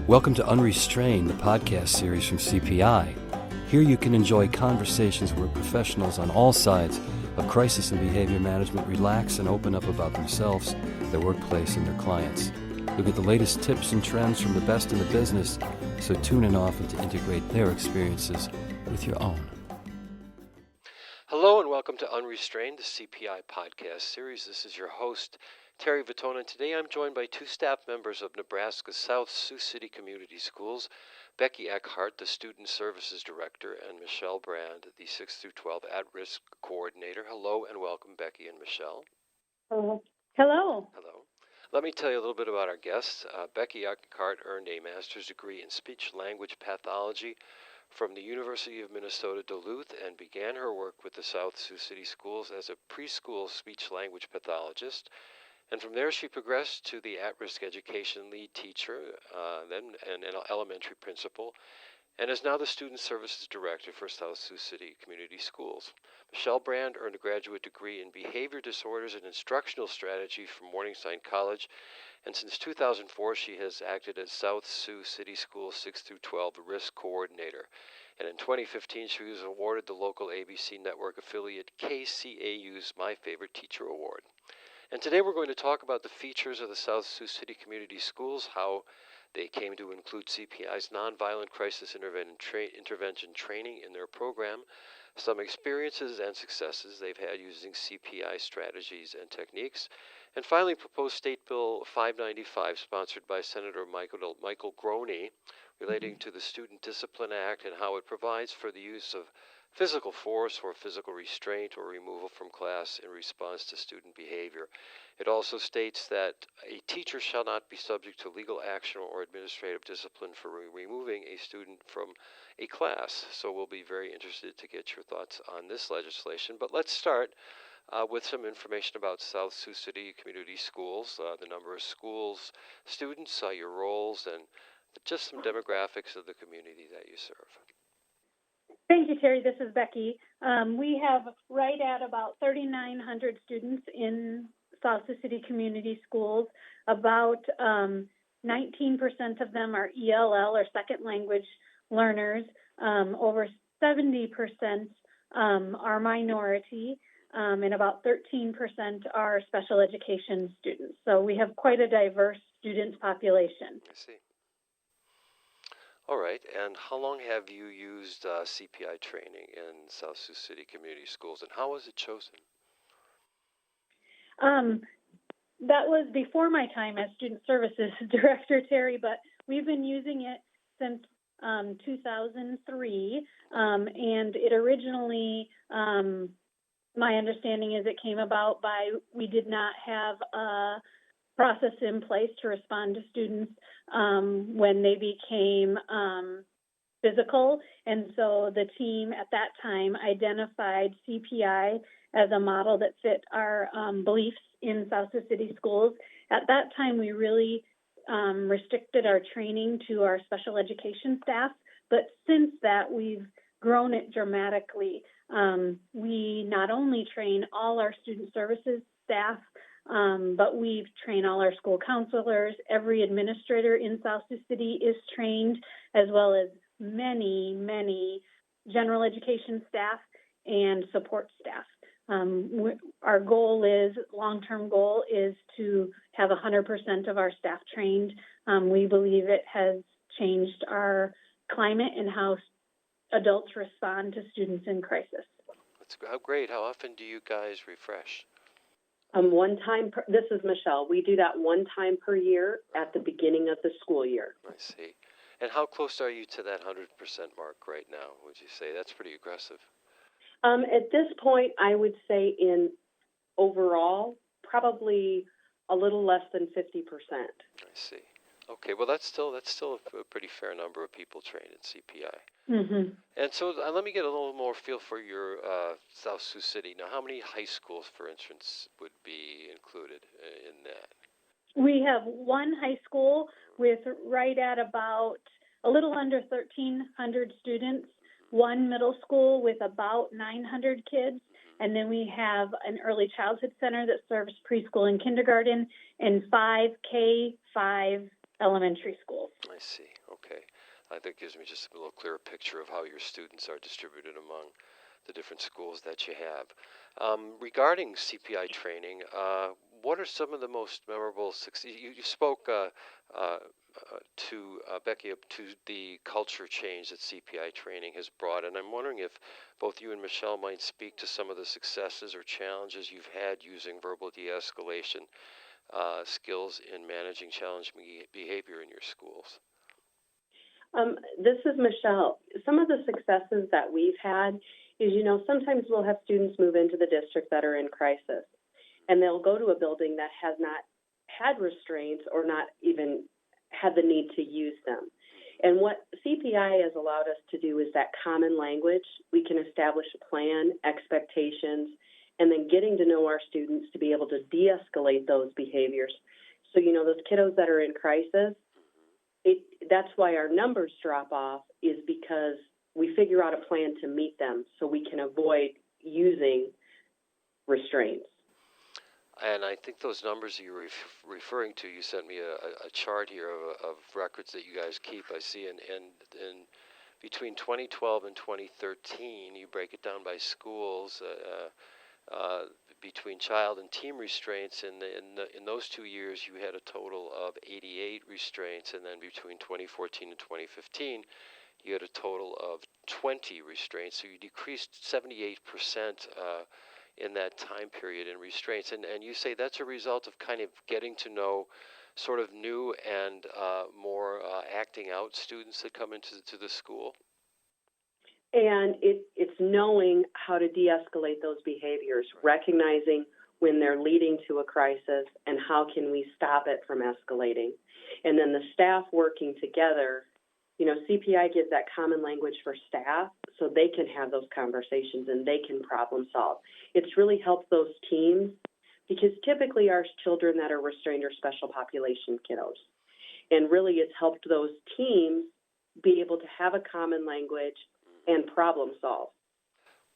Welcome to Unrestrained, the podcast series from CPI. Here you can enjoy conversations where professionals on all sides of crisis and behavior management relax and open up about themselves, their workplace, and their clients. You'll get the latest tips and trends from the best in the business, so tune in often to integrate their experiences with your own. Hello and welcome to Unrestrained, the CPI podcast series. This is your host, Terry Vittone, and today I'm joined by two staff members of Nebraska's Sioux City Community Schools, Becky Eckhardt, the Student Services Director, and Michele Brand, the 6 through 12 At-Risk Coordinator. Hello and welcome, Becky and Michele. Hello. Hello. Let me tell you a little bit about our guests. Becky Eckhardt earned a master's degree in speech-language pathology from the University of Minnesota Duluth and began her work with the Sioux City Schools as a preschool speech-language pathologist. And from there, she progressed to the at-risk education lead teacher, then an elementary principal, and is now the Student Services Director for Sioux City Community Schools. Michele Brand earned a graduate degree in Behavior Disorders and Instructional Strategy from Morningside College, and since 2004, she has acted as Sioux City Schools 6 through 12 Risk Coordinator. And in 2015, she was awarded the local ABC network affiliate KCAU's My Favorite Teacher Award. And today we're going to talk about the features of the Sioux City Community Schools, how they came to include CPI's nonviolent crisis intervention training in their program, some experiences and successes they've had using CPI strategies and techniques, and finally proposed State Bill 595, sponsored by Senator Michael Groney, relating to the Student Discipline Act and how it provides for the use of physical force or physical restraint or removal from class in response to student behavior. It also states that a teacher shall not be subject to legal action or administrative discipline for removing a student from a class. So we'll be very interested to get your thoughts on this legislation. But let's start with some information about Sioux City Community Schools, the number of schools, students, your roles, and just some demographics of the community that you serve. Thank you, Terry. This is Becky. We have right at about 3,900 students in Sioux City Community Schools. About 19% of them are ELL or second language learners. Over 70% are minority, and about 13% are special education students. So we have quite a diverse student population. I see. All right, and how long have you used CPI training in Sioux City Community Schools, and how was it chosen? That was before my time as Student Services Director, Terry, but we've been using it since 2003, and it originally, my understanding is it came about by we did not have a process in place to respond to students when they became physical. And so the team at that time identified CPI as a model that fit our beliefs in Sioux City Schools. At that time, we really restricted our training to our special education staff. But since that, we've grown it dramatically. We not only train all our student services staff, but we've trained all our school counselors. Every administrator in Sioux City is trained, as well as many, many general education staff and support staff. Our goal is, long-term goal is to have 100% of our staff trained. We believe it has changed our climate and how adults respond to students in crisis. That's great. How often do you guys refresh? This is Michele. We do that one time per year at the beginning of the school year. I see. And how close are you to that 100% mark right now, would you say? That's pretty aggressive. At this point, I would say in overall, probably a little less than 50%. I see. Okay, well, that's still a pretty fair number of people trained in CPI. Mm-hmm. And so let me get a little more feel for your Sioux City. Now, how many high schools, for instance, would be included in that? We have one high school with right at about a little under 1,300 students, one middle school with about 900 kids, and then we have an early childhood center that serves preschool and kindergarten, and 5 K-5 elementary schools. I see. I think it gives me just a little clearer picture of how your students are distributed among the different schools that you have. Regarding CPI training, what are some of the most memorable success? You spoke to Becky to the culture change that CPI training has brought, and I'm wondering if both you and Michele might speak to some of the successes or challenges you've had using verbal de-escalation skills in managing challenging behavior in your schools. This is Michele. Some of the successes that we've had is, sometimes we'll have students move into the district that are in crisis, and they'll go to a building that has not had restraints or not even had the need to use them. And what CPI has allowed us to do is that common language. We can establish a plan, expectations, and then getting to know our students to be able to de-escalate those behaviors. So, those kiddos that are in crisis, that's why our numbers drop off, is because we figure out a plan to meet them so we can avoid using restraints. And I think those numbers you're referring to, you sent me a chart here of records that you guys keep. I see in between 2012 and 2013, you break it down by schools, between child and team restraints. In those 2 years, you had a total of 88 restraints, and then between 2014 and 2015, you had a total of 20 restraints. So you decreased 78% in that time period in restraints. And you say that's a result of kind of getting to know sort of new and more acting out students that come into the school? And it's knowing how to de-escalate those behaviors, recognizing when they're leading to a crisis and how can we stop it from escalating. And then the staff working together, CPI gives that common language for staff so they can have those conversations and they can problem solve. It's really helped those teams because typically our children that are restrained are special population kiddos. And really it's helped those teams be able to have a common language and problem solve.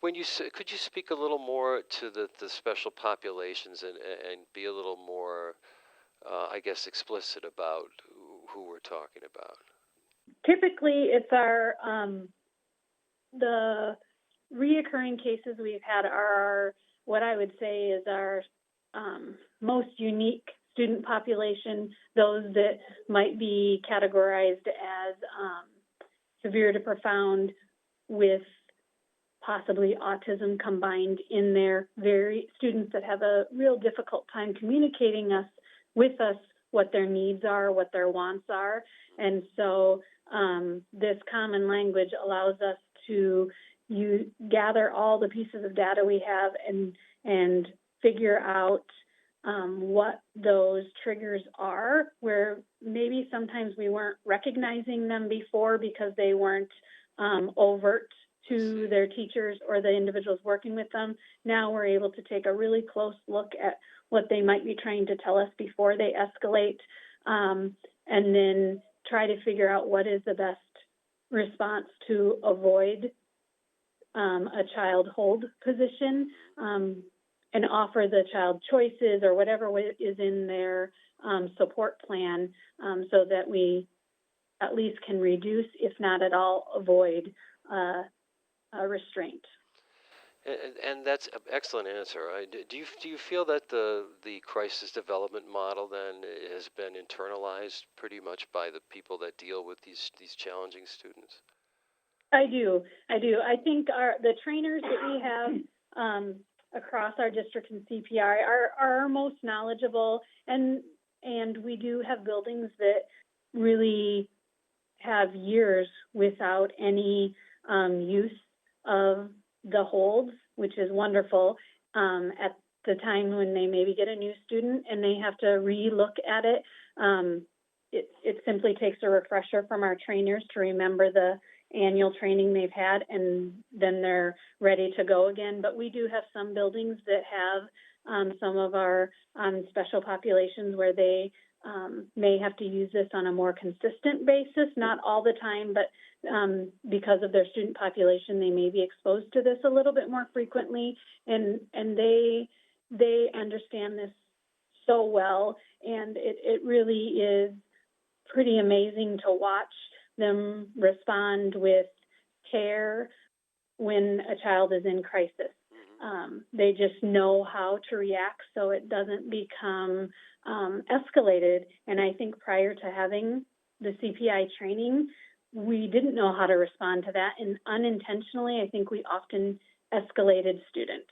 When could you speak a little more to the special populations and be a little more, I guess, explicit about who we're talking about? Typically, it's our the reoccurring cases we've had are what I would say is our most unique student population, those that might be categorized as severe to profound with possibly autism combined in there, students that have a real difficult time communicating with us what their needs are, what their wants are. And so this common language allows us to gather all the pieces of data we have and figure out what those triggers are, where maybe sometimes we weren't recognizing them before because they weren't overt to their teachers or the individuals working with them. Now we're able to take a really close look at what they might be trying to tell us before they escalate, and then try to figure out what is the best response to avoid a child hold position, and offer the child choices or whatever is in their support plan, so that we at least can reduce, if not at all, avoid a restraint. And that's an excellent answer. Do you feel that the crisis development model then has been internalized pretty much by the people that deal with these challenging students? I do. I think the trainers that we have across our district and CPI are our most knowledgeable, and we do have buildings that really have years without any use of the holds, which is wonderful. At the time when they maybe get a new student and they have to re-look at it, it simply takes a refresher from our trainers to remember the annual training they've had, and then they're ready to go again. But we do have some buildings that have some of our special populations where they may have to use this on a more consistent basis, not all the time, but because of their student population, they may be exposed to this a little bit more frequently, and they understand this so well, and it really is pretty amazing to watch them respond with care when a child is in crisis. They just know how to react so it doesn't become escalated. And I think prior to having the CPI training, we didn't know how to respond to that. And unintentionally, I think we often escalated students.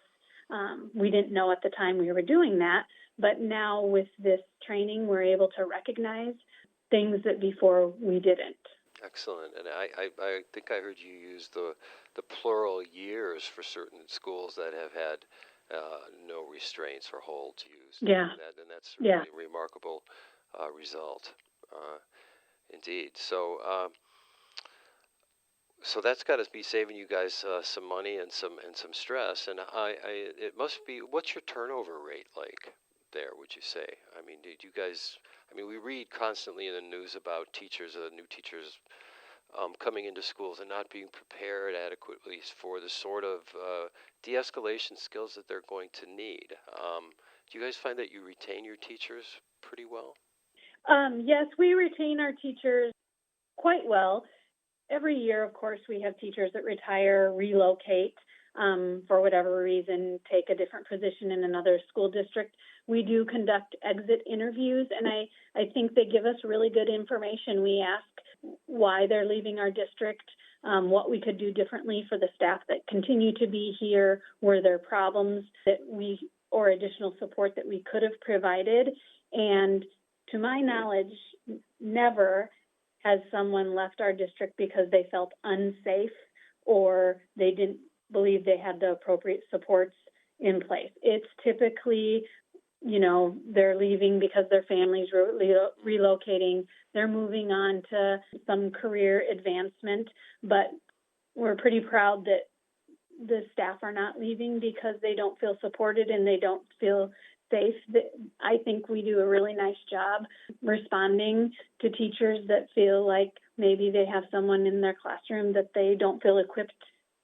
We didn't know at the time we were doing that, but now with this training, we're able to recognize things that before we didn't. Excellent. And I think I heard you use the plural years for certain schools that have had no restraints or holds used. Yeah. And that's really a remarkable result. Indeed. So that's got to be saving you guys some money and some stress. And it must be. What's your turnover rate like there? Would you say? I mean, did you guys? I mean, we read constantly in the news about teachers, new teachers, coming into schools and not being prepared adequately for the sort of de-escalation skills that they're going to need. Do you guys find that you retain your teachers pretty well? Yes, we retain our teachers quite well. Every year, of course, we have teachers that retire, relocate for whatever reason, take a different position in another school district. We do conduct exit interviews, and I think they give us really good information. We ask why they're leaving our district, what we could do differently for the staff that continue to be here, were there problems that or additional support that we could have provided. And to my knowledge, never has someone left our district because they felt unsafe or they didn't believe they had the appropriate supports in place. It's typically, they're leaving because their families are relocating. They're moving on to some career advancement, but we're pretty proud that the staff are not leaving because they don't feel supported and they don't feel safe. I think we do a really nice job responding to teachers that feel like maybe they have someone in their classroom that they don't feel equipped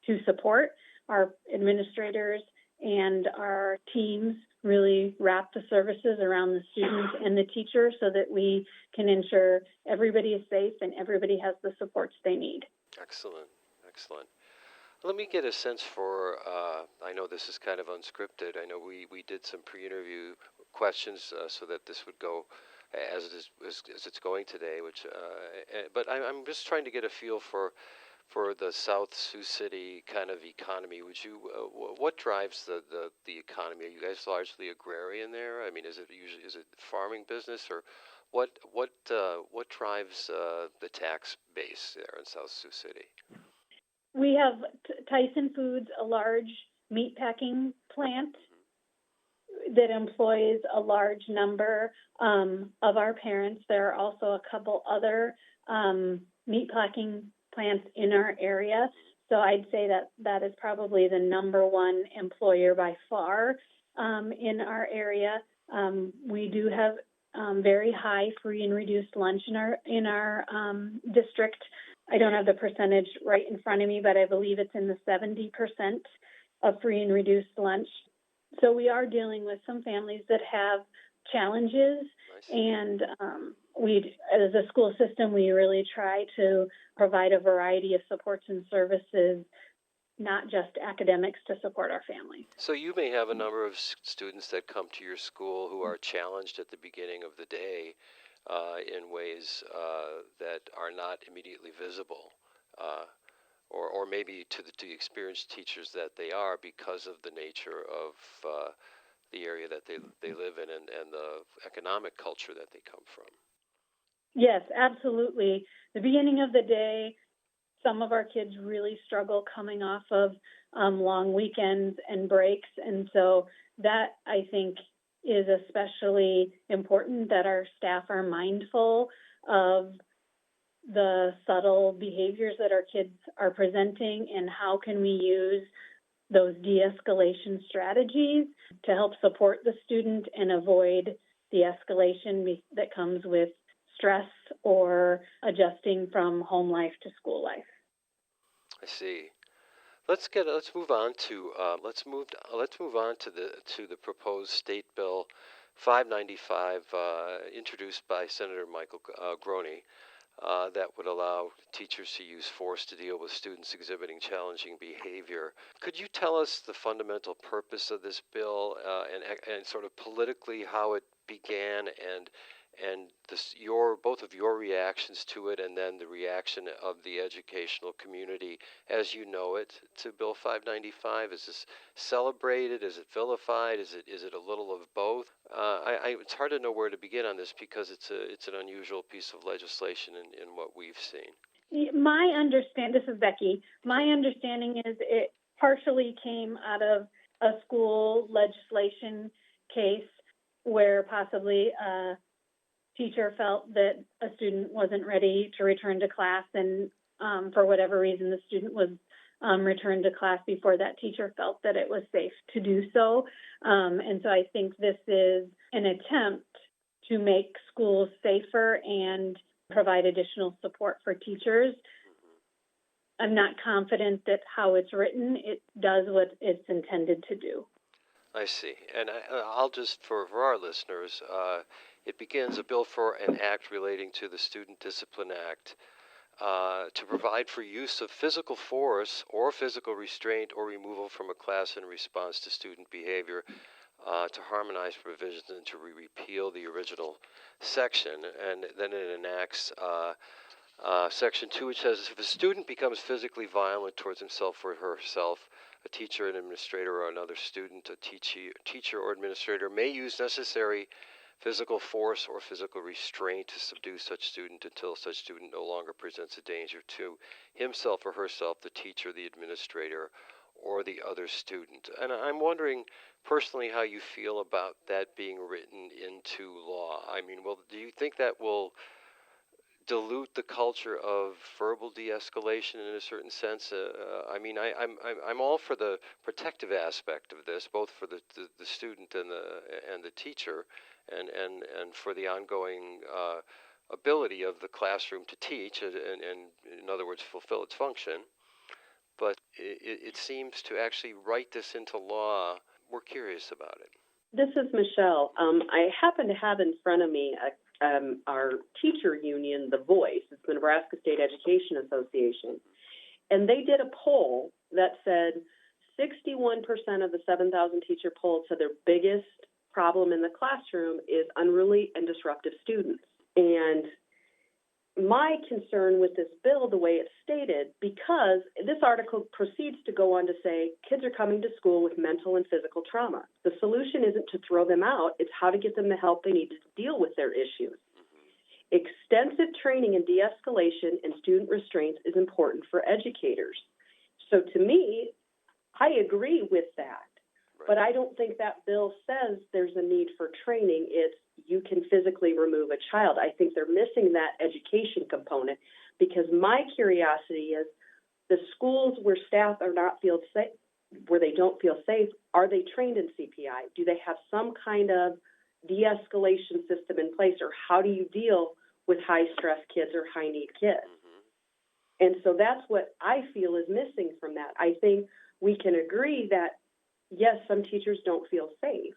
to support. Our administrators and our teams really wrap the services around the students and the teachers so that we can ensure everybody is safe and everybody has the supports they need. Excellent. Let me get a sense for, I know this is kind of unscripted. I know we did some pre-interview questions so that this would go as it's going today, but I'm just trying to get a feel for the South Sioux City kind of economy. What drives the economy? Are you guys largely agrarian there? I mean, is it farming business, or what drives the tax base there in South Sioux City? We have Tyson Foods, a large meatpacking plant that employs a large number of our parents. There are also a couple other meatpacking plants in our area. So I'd say that is probably the number one employer by far in our area. We do have very high free and reduced lunch in our district. I don't have the percentage right in front of me, but I believe it's in the 70% of free and reduced lunch. So we are dealing with some families that have challenges, and as a school system, we really try to provide a variety of supports and services, not just academics, to support our families. So you may have a number of students that come to your school who are challenged at the beginning of the day in ways that are not immediately visible, or maybe to the experienced teachers that they are because of the nature of the area that they live in and the economic culture that they come from. Yes, absolutely. The beginning of the day, some of our kids really struggle coming off of long weekends and breaks, and so that, I think, is especially important that our staff are mindful of the subtle behaviors that our kids are presenting and how can we use those de-escalation strategies to help support the student and avoid the escalation that comes with stress or adjusting from home life to school life. I see. Let's move on to the proposed State Bill 595 introduced by Senator Michael Groney. that would allow teachers to use force to deal with students exhibiting challenging behavior. Could you tell us the fundamental purpose of this bill and sort of politically how it began and both of your reactions to it and then the reaction of the educational community as you know it to Bill 595? Is this celebrated? Is it vilified? Is it a little of both? It's hard to know where to begin on this because it's an unusual piece of legislation in what we've seen. This is Becky. My understanding is it partially came out of a school legislation case where possibly a teacher felt that a student wasn't ready to return to class, and for whatever reason, the student was returned to class before that teacher felt that it was safe to do so. And so I think this is an attempt to make schools safer and provide additional support for teachers. I'm not confident that how it's written, it does what it's intended to do. I see. And I'll just, for our listeners, it begins a bill for an act relating to the Student Discipline Act to provide for use of physical force or physical restraint or removal from a class in response to student behavior, to harmonize provisions and to repeal the original section. And then it enacts Section 2, which says if a student becomes physically violent towards himself or herself, a teacher, an administrator, or another student, a teacher or administrator may use necessary physical force or physical restraint to subdue such student until such student no longer presents a danger to himself or herself, the teacher, the administrator, or the other student. And I'm wondering personally how you feel about that being written into law. I mean, do you think that will dilute the culture of verbal de-escalation in a certain sense? I mean, I'm all for the protective aspect of this, both for the student and the teacher, and for the ongoing ability of the classroom to teach and in other words fulfill its function. But it seems to actually write this into law. We're curious about it. This is Michele. I happen to have in front of me our teacher union, The Voice. It's the Nebraska State Education Association. And they did a poll that said 61% of the 7,000 teacher polled said their biggest problem in the classroom is unruly and disruptive students. And my concern with this bill, the way it's stated, because this article proceeds to go on to say kids are coming to school with mental and physical trauma. The solution isn't to throw them out, it's how to get them the help they need to deal with their issues. Extensive training in de-escalation and student restraints is important for educators. So to me, I agree with that. But I don't think that bill says there's a need for training. It's you can physically remove a child. I think they're missing that education component because my curiosity is the schools where staff are not feel safe, where they don't feel safe, are they trained in CPI? Do they have some kind of de-escalation system in place, or how do you deal with high-stress kids or high-need kids? And so that's what I feel is missing from that. I think we can agree that yes, some teachers don't feel safe,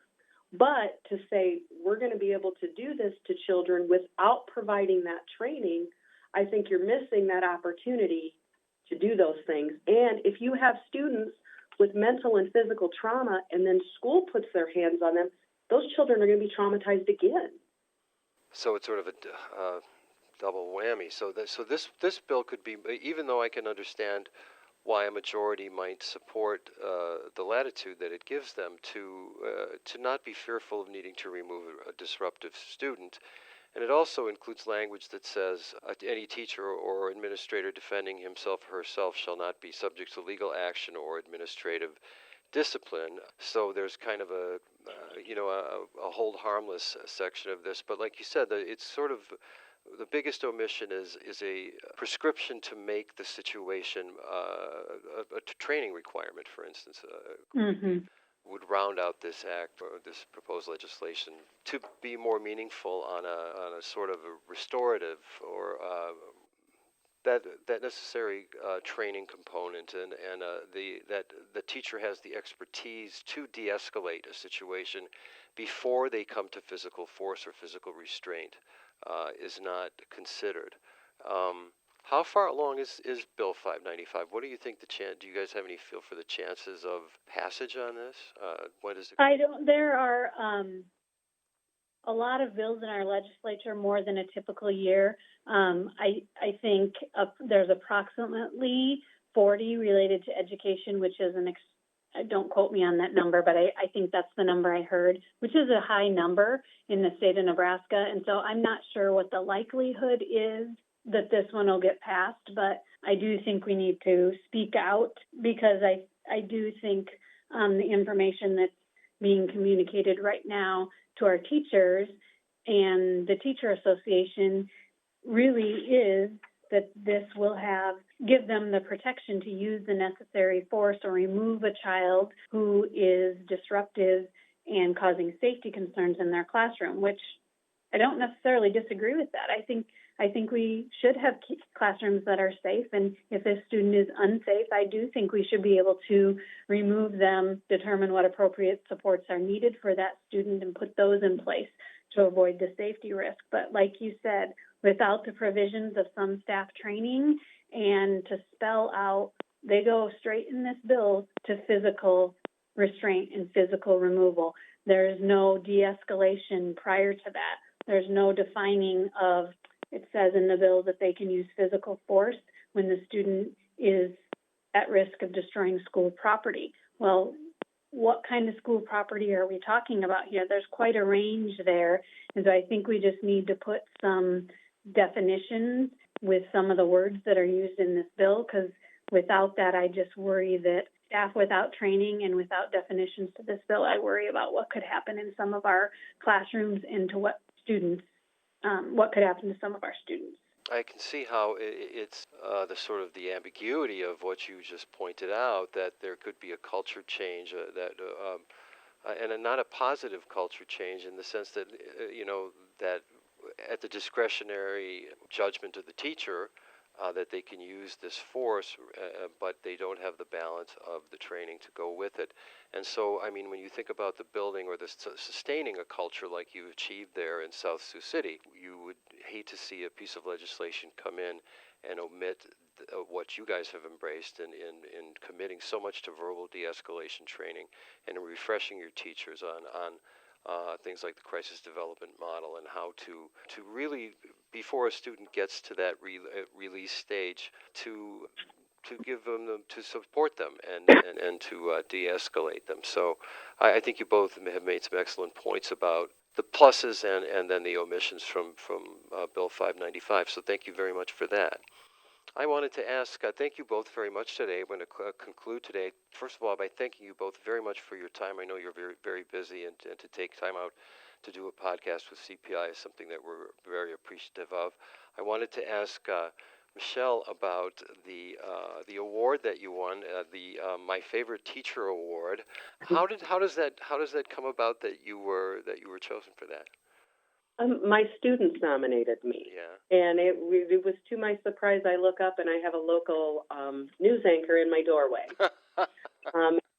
but to say we're going to be able to do this to children without providing that training, I think you're missing that opportunity to do those things. And if you have students with mental and physical trauma and then school puts their hands on them, those children are going to be traumatized again. So it's sort of a double whammy. So this bill could be, even though I can understand why a majority might support the latitude that it gives them to not be fearful of needing to remove a disruptive student. And it also includes language that says any teacher or administrator defending himself or herself shall not be subject to legal action or administrative discipline. So there's kind of a hold harmless section of this. But like you said, it's sort of the biggest omission is a prescription to make the situation a training requirement, for instance, would round out this act or this proposed legislation to be more meaningful on a sort of a restorative or that necessary training component and that the teacher has the expertise to de-escalate a situation before they come to physical force or physical restraint. Is not considered. How far along is Bill 595? What do you think do you guys have any feel for the chances of passage on this? What is it? I don't. There are a lot of bills in our legislature, more than a typical year. I think there's approximately 40 related to education, which is don't quote me on that number, but I think that's the number I heard, which is a high number in the state of Nebraska. And so I'm not sure what the likelihood is that this one will get passed, but I do think we need to speak out, because I do think the information that's being communicated right now to our teachers and the teacher association really is that this will give them the protection to use the necessary force or remove a child who is disruptive and causing safety concerns in their classroom, which I don't necessarily disagree with that. I think we should have classrooms that are safe, and if a student is unsafe, I do think we should be able to remove them, determine what appropriate supports are needed for that student, and put those in place to avoid the safety risk. But like you said, without the provisions of some staff training and to spell out, they go straight in this bill to physical restraint and physical removal. There's no de-escalation prior to that. There's no defining of, it says in the bill that they can use physical force when the student is at risk of destroying school property. Well, what kind of school property are we talking about here? There's quite a range there. And so I think we just need to put some definitions with some of the words that are used in this bill, because without that, I just worry that staff without training and without definitions to this bill, I worry about what could happen in some of our classrooms and to what could happen to some of our students. I can see how it's the ambiguity of what you just pointed out, that there could be a culture change and not a positive culture change, in the sense that that at the discretionary judgment of the teacher, that they can use this force, but they don't have the balance of the training to go with it. And so, I mean, when you think about the building or the sustaining a culture like you achieved there in South Sioux City, you would hate to see a piece of legislation come in and omit what you guys have embraced in committing so much to verbal de-escalation training and refreshing your teachers on things like the crisis development model, and how to really, before a student gets to that release stage, to give them, to support them and to de-escalate them. So I think you both have made some excellent points about the pluses and then the omissions from Bill 595. So thank you very much for that. I wanted to ask, thank you both very much today. I'm going to conclude today, first of all, by thanking you both very much for your time. I know you're very, very busy, and to take time out to do a podcast with CPI is something that we're very appreciative of. I wanted to ask Michele about the award that you won, the My Favorite Teacher Award. How does that come about that you were chosen for that? My students nominated me, and it was to my surprise. I look up and I have a local news anchor in my doorway.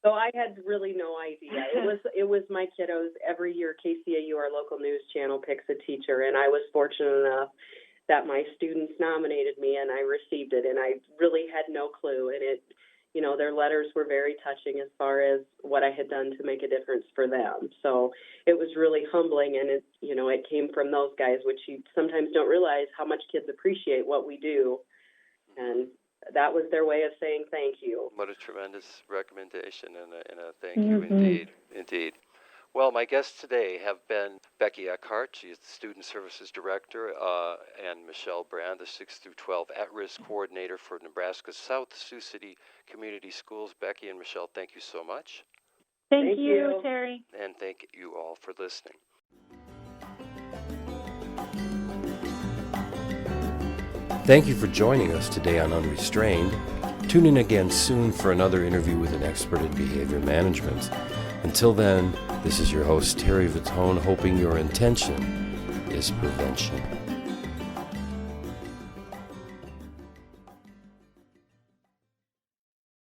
So I had really no idea. It was my kiddos. Every year, KCAU, our local news channel, picks a teacher, and I was fortunate enough that my students nominated me, and I received it, and I really had no clue. And their letters were very touching as far as what I had done to make a difference for them. So it was really humbling, and it came from those guys, which you sometimes don't realize how much kids appreciate what we do. And that was their way of saying thank you. What a tremendous recommendation and a thank you indeed. Well, my guests today have been Becky Eckhardt, she is the Student Services Director, and Michele Brand, the 6 through 12 At-Risk Coordinator for Nebraska's South Sioux City Community Schools. Becky and Michele, thank you so much. Thank you, Terry. And thank you all for listening. Thank you for joining us today on Unrestrained. Tune in again soon for another interview with an expert in behavior management. Until then, this is your host, Terry Vittone, hoping your intention is prevention.